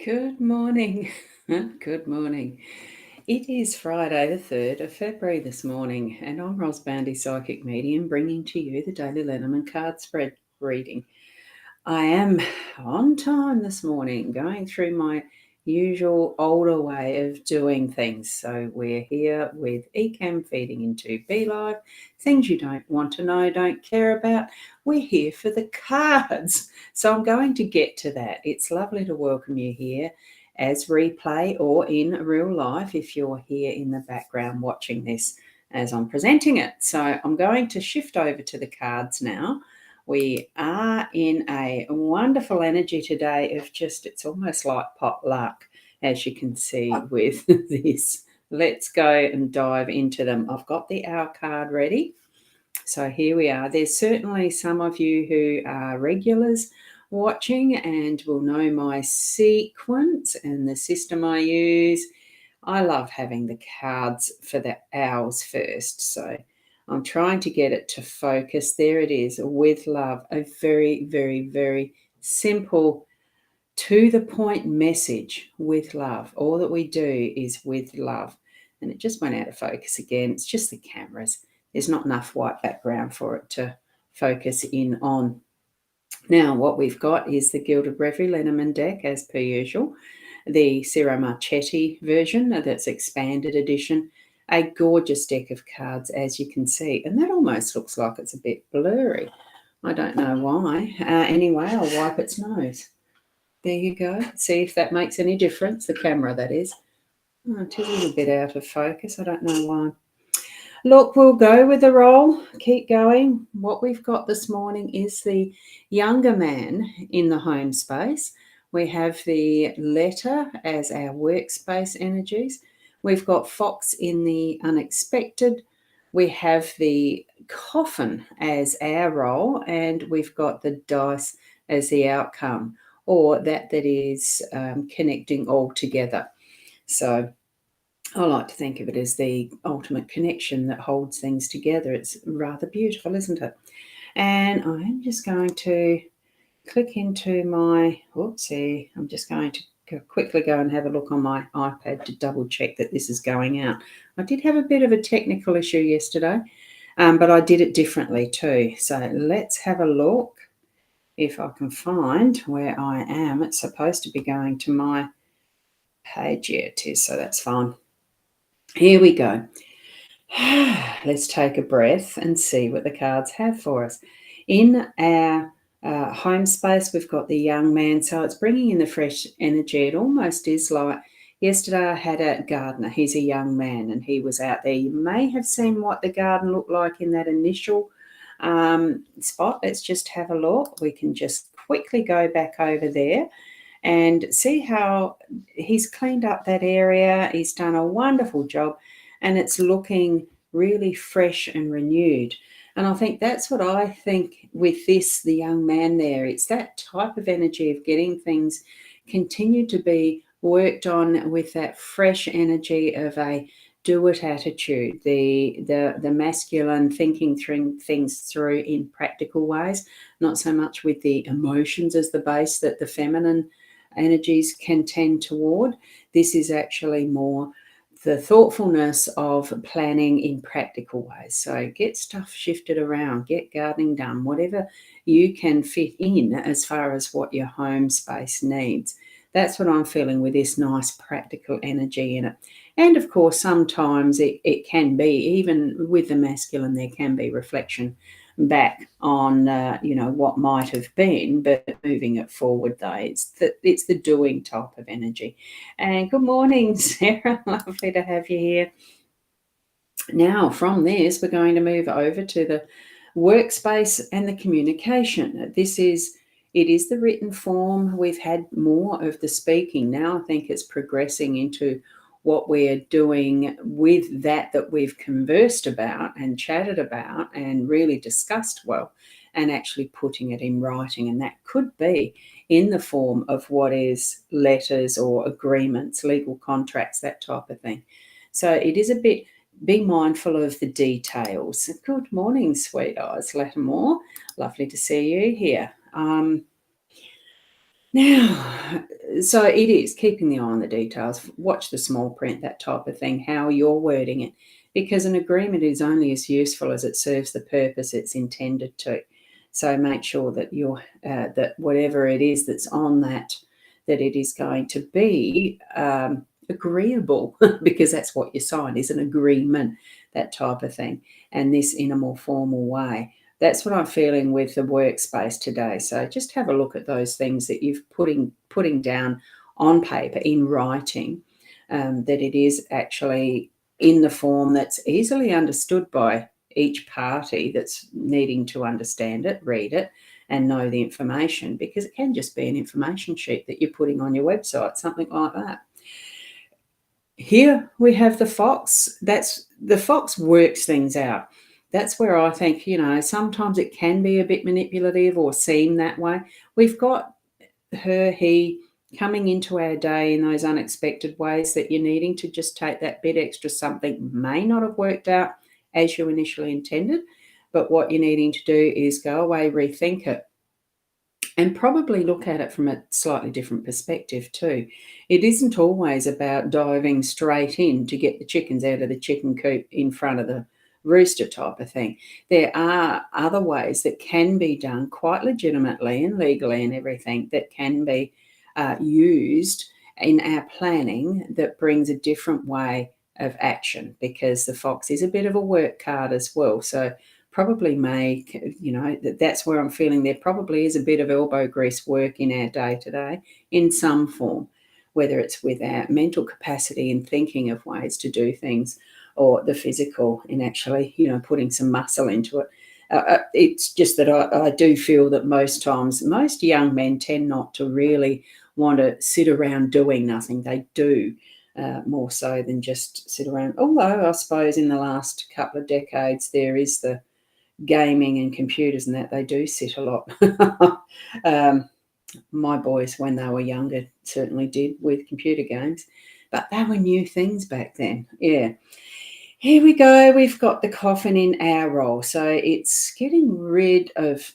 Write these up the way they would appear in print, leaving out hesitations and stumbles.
Good morning. Good morning. It is Friday, the 3rd of February this morning, and I'm Boundy, Psychic Medium, bringing to you the Daily Lenormand card spread reading. I am on time this morning, going through my usual older way of doing things. So we're here with Ecam feeding into BeLive, things you don't want to know, don't care about. We're here for the cards. So I'm going to get to that. It's lovely to welcome you here as replay or in real life if you're here in the background watching this as I'm presenting it. So I'm going to shift over to the cards now. We are in a wonderful energy today of it's almost like potluck, as you can see with this. Let's go and dive into them. I've got the Owl card ready. So here we are. There's certainly some of you who are regulars watching and will know my sequence and the system I use. I love having the cards for the owls first. So I'm trying to get it to focus. There it is, with love. A very, very, very simple, to the point message with love. All that we do is with love. And it just went out of focus again. It's just the cameras. There's not enough white background for it to focus in on. Now, what we've got is the Gilded Reverie Lenormand deck, as per usual. The Ciro Marchetti version, that's expanded edition. A gorgeous deck of cards, as you can see. And that almost looks like it's a bit blurry. I don't know why. Anyway, I'll wipe its nose. There you go. See if that makes any difference. The camera, that is. Oh, it is a little bit out of focus. I don't know why. Look, we'll go with the roll. Keep going. What we've got this morning is the younger man in the home space. We have the letter as our workspace energies. We've got Fox in the unexpected. We have the coffin as our role, and we've got the dice as the outcome, or that is connecting all together. So I like to think of it as the ultimate connection that holds things together. It's rather beautiful, isn't it? And I'm just going to click into my, I'm just going to quickly go and have a look on my iPad to double check that this is going out. I did have a bit of a technical issue yesterday, but I did it differently too. So let's have a look if I can find where I am. It's supposed to be going to my page. Yeah, it is, so that's fine. Here we go. Let's take a breath and see what the cards have for us. In our home space, we've got the young man, so it's bringing in the fresh energy. It almost is like yesterday I had a gardener. He's a young man and he was out there. You may have seen what the garden looked like in that initial spot. Let's just have a look. We can just quickly go back over there and see how he's cleaned up that area. He's done a wonderful job and it's looking really fresh and renewed. And I think that's what I think with this, the young man there. It's that type of energy of getting things continue to be worked on with that fresh energy of a do-it attitude, the masculine thinking through things through in practical ways, not so much with the emotions as the base that the feminine energies can tend toward. This is actually more the thoughtfulness of planning in practical ways. So get stuff shifted around, get gardening done, whatever you can fit in as far as what your home space needs. That's what I'm feeling with this nice practical energy in it. And of course, sometimes it can be, even with the masculine, there can be reflection back on what might have been, but moving it forward though, it's the doing type of energy. And good morning, Sarah. Lovely to have you here. Now from this we're going to move over to the workspace and the communication. It is the written form. We've had more of the speaking. Now I think it's progressing into what we're doing with that we've conversed about and chatted about and really discussed well, and actually putting it in writing. And that could be in the form of what is letters or agreements, legal contracts, that type of thing. So it is a bit, be mindful of the details. Good morning, sweet eyes, Lattimore. Lovely to see you here. Now, so it is keeping the eye on the details, watch the small print, that type of thing, how you're wording it, because an agreement is only as useful as it serves the purpose it's intended to. So make sure that that whatever it is that's on that it is going to be agreeable, because that's what you sign is an agreement, that type of thing, and this in a more formal way. That's what I'm feeling with the workspace today. So just have a look at those things that you've putting down on paper in writing, that it is actually in the form that's easily understood by each party that's needing to understand it, read it, and know the information, because it can just be an information sheet that you're putting on your website, something like that. Here we have the fox. That's the fox works things out. That's where I think, sometimes it can be a bit manipulative or seem that way. We've got he coming into our day in those unexpected ways that you're needing to just take that bit extra something may not have worked out as you initially intended, but what you're needing to do is go away, rethink it, and probably look at it from a slightly different perspective too. It isn't always about diving straight in to get the chickens out of the chicken coop in front of the rooster type of thing. There are other ways that can be done quite legitimately and legally and everything that can be used in our planning that brings a different way of action, because the fox is a bit of a work card as well. So probably make, that's where I'm feeling there probably is a bit of elbow grease work in our day to day in some form, whether it's with our mental capacity and thinking of ways to do things, or the physical in actually, putting some muscle into it. It's just that I do feel that most times, most young men tend not to really want to sit around doing nothing. They do. More so than just sit around. Although I suppose in the last couple of decades there is the gaming and computers and that, they do sit a lot. My boys, when they were younger, certainly did with computer games, but they were new things back then. Yeah. Here we go. We've got the coffin in our role. So it's getting rid of,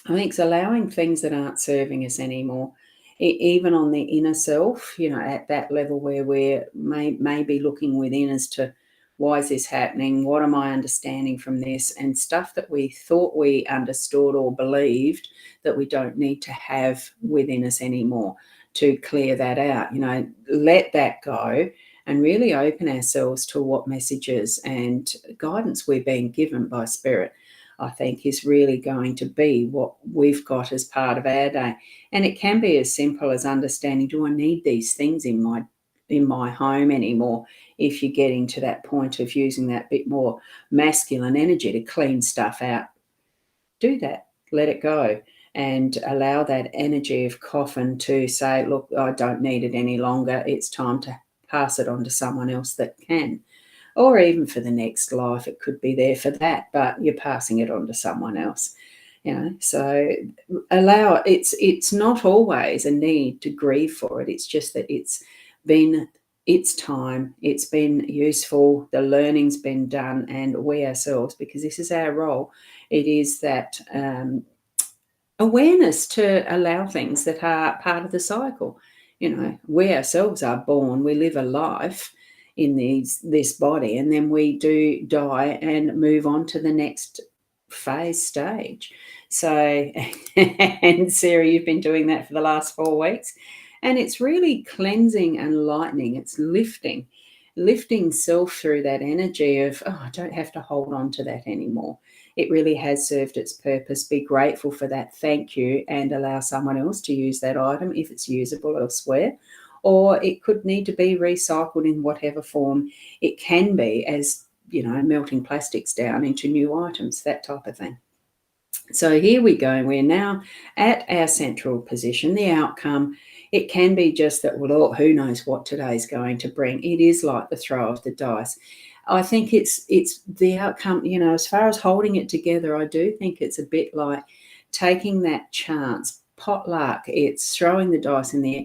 I think it's allowing things that aren't serving us anymore, even on the inner self, at that level where we're maybe looking within as to why is this happening? What am I understanding from this? And stuff that we thought we understood or believed that we don't need to have within us anymore, to clear that out, let that go and really open ourselves to what messages and guidance we're being given by Spirit, I think, is really going to be what we've got as part of our day. And it can be as simple as understanding, do I need these things in my home anymore? If you're getting to that point of using that bit more masculine energy to clean stuff out, do that, let it go, and allow that energy of coffin to say, look, I don't need it any longer. It's time to pass it on to someone else that can. Or even for the next life, it could be there for that, but you're passing it on to someone else. So allow it. It's not always a need to grieve for it. It's just that it's been its time, it's been useful, the learning's been done, and we ourselves, because this is our role, it is that awareness to allow things that are part of the cycle. We ourselves are born, we live a life in this body, and then we do die and move on to the next stage. So, and Sarah, you've been doing that for the last 4 weeks, and it's really cleansing and lightening. It's lifting self through that energy of, I don't have to hold on to that anymore. It really has served its purpose. Be grateful for that. Thank you. And allow someone else to use that item if it's usable elsewhere. Or it could need to be recycled in whatever form it can be, as, melting plastics down into new items, that type of thing. So here we go. We're now at our central position. The outcome, it can be just that, well, who knows what today's going to bring. It is like the throw of the dice. I think it's the outcome, as far as holding it together, I do think it's a bit like taking that chance, potluck, it's throwing the dice in the air.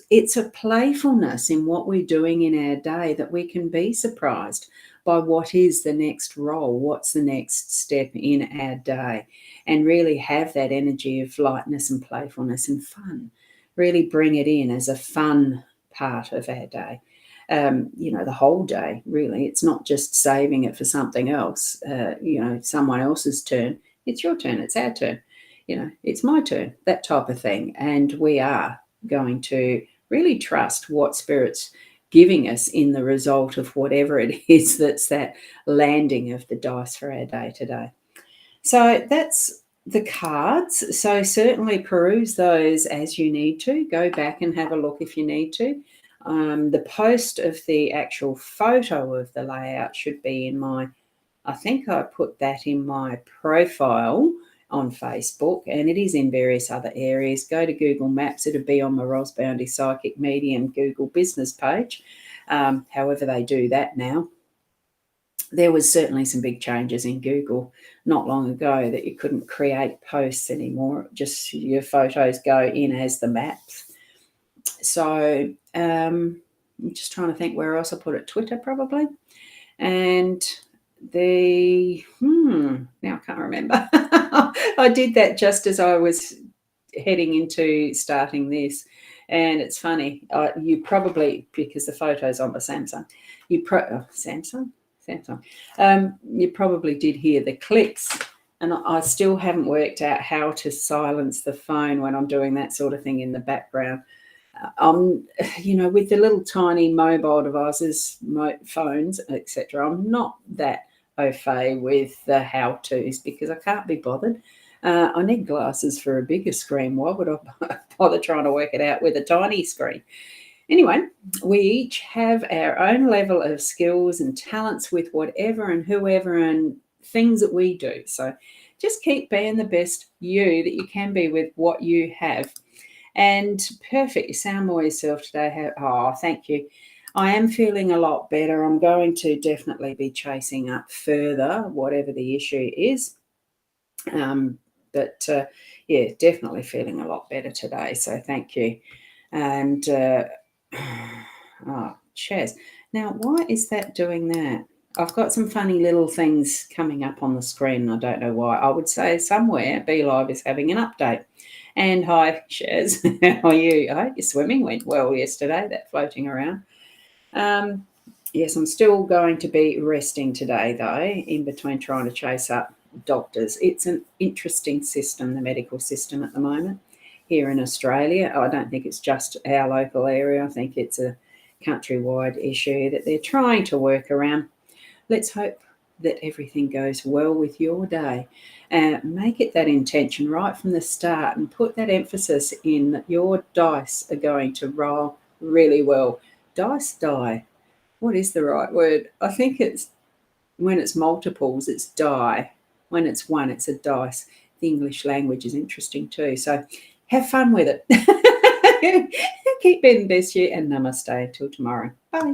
It's a playfulness in what we're doing in our day that we can be surprised by what is the next role, what's the next step in our day, and really have that energy of lightness and playfulness and fun. Really bring it in as a fun part of our day. The whole day, really. It's not just saving it for something else, someone else's turn. It's your turn, it's our turn. It's my turn, that type of thing. And we are going to really trust what Spirit's giving us in the result of whatever it is that's that landing of the dice for our day today. So that's the cards. So certainly peruse those as you need to. Go back and have a look if you need to. The post of the actual photo of the layout should be in I think I put that in my profile on Facebook, and it is in various other areas. Go to Google Maps. It'll be on my Rosboundy Psychic Medium Google business page. However they do that now. There was certainly some big changes in Google not long ago that you couldn't create posts anymore. Just your photos go in as the maps. So I'm just trying to think where else I put it. Twitter probably. And now I can't remember. I did that just as I was heading into starting this. And it's funny, you probably, because the photo's on my Samsung, Samsung. You probably did hear the clicks, and I still haven't worked out how to silence the phone when I'm doing that sort of thing in the background. With the little tiny mobile devices, phones, etc., I'm not that au fait with the how-tos because I can't be bothered. I need glasses for a bigger screen. Why would I bother trying to work it out with a tiny screen? Anyway, we each have our own level of skills and talents with whatever and whoever and things that we do. So just keep being the best you that you can be with what you have. And perfect. You sound more yourself today. Oh, thank you. I am feeling a lot better. I'm going to definitely be chasing up further, whatever the issue is. Definitely feeling a lot better today. So thank you. And, Chaz. Now, why is that doing that? I've got some funny little things coming up on the screen. I don't know why. I would say somewhere BeLive is having an update. And hi, Chaz. How are you? I hope your swimming went well yesterday, that floating around. Yes, I'm still going to be resting today, though, in between trying to chase up doctors. It's an interesting system, the medical system at the moment here in Australia. I don't think it's just our local area. I think it's a countrywide issue that they're trying to work around. Let's hope that everything goes well with your day. Make it that intention right from the start and put that emphasis in that your dice are going to roll really well. Dice die. What is the right word? I think it's when it's multiples, it's die. When it's one, it's a dice. The English language is interesting too. So have fun with it. Keep being the best you and namaste. Till tomorrow. Bye.